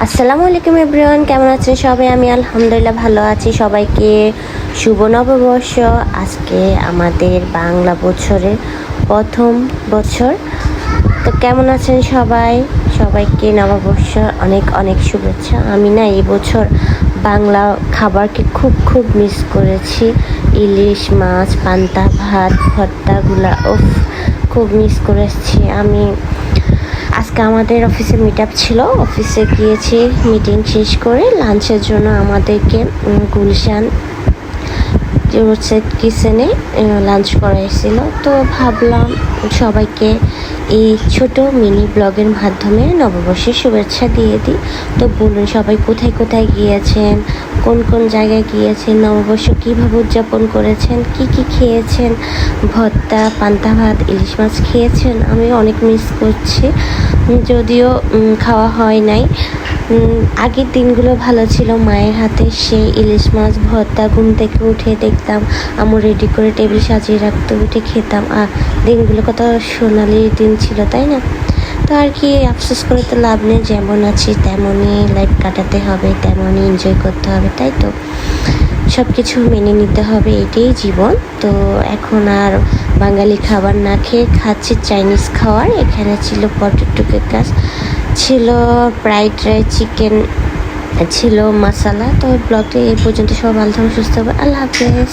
আসসালামু আলাইকুম এভরিওয়ান, কেমন আছেন সবাই? আমি আলহামদুলিল্লাহ ভালো আছি। সবাইকে শুভ নববর্ষ। আজকে আমাদের বাংলা বছরের প্রথম বছর। তো কেমন আছেন সবাই? সবাইকে নববর্ষ অনেক অনেক শুভেচ্ছা। আমি না এই বছর বাংলা খাবারকে খুব খুব মিস করেছি। ইলিশ মাছ, পান্তা ভাত, ভর্তাগুলা খুব মিস করেছি আমি। আজকে আমাদের অফিসে মিট আপ ছিল, অফিসে গিয়েছি, মিটিং শেষ করে লাঞ্চের জন্য আমাদেরকে গুলশান রোডসাইড কিচেনে লাঞ্চ করাইছিল। তো ভাবলাম সবাইকে এই ছোট মিনি ব্লগের মাধ্যমে নববর্ষের শুভেচ্ছা দিয়ে দিই। তো বলুন সবাই কোথায় কোথায় গিয়েছেন, কোন কোন জায়গায় গিয়েছেন, নববর্ষ কীভাবে উদযাপন করেছেন, কি কি খেয়েছেন, ভর্তা, পান্তা ভাত, ইলিশ মাছ খেয়েছেন? আমি অনেক মিস করছি, যদিও খাওয়া হয় নাই। আগের দিনগুলো ভালো ছিল, মায়ের হাতে সেই ইলিশ মাছ ভর্তা, ঘুম থেকে উঠে দেখতাম আম্মু রেডি করে টেবিল সাজিয়ে রাখতে, উঠে খেতাম। আর দিনগুলো কত সোনালি দিন ছিল, তাই না? তো আর কি আফসোস করে তো লাভ নেই, যেমন আছি তেমনই লাইফ কাটাতে হবে, তেমনই এনজয় করতে হবে, তাই তো সব কিছু মেনে নিতে হবে, এটাই জীবন। তো এখন আর বাঙালি খাবার না খেয়ে খাচ্ছি চাইনিজ খাবার। এখানে ছিল পটেটো কেকাস, ছিল ফ্রাইড রাইস, চিকেন ছিল, মশালা। তো ব্লগটি এই পর্যন্ত, সব ভালো থাকুন, সুস্থ হবে। আল্লাহ হাফেজ।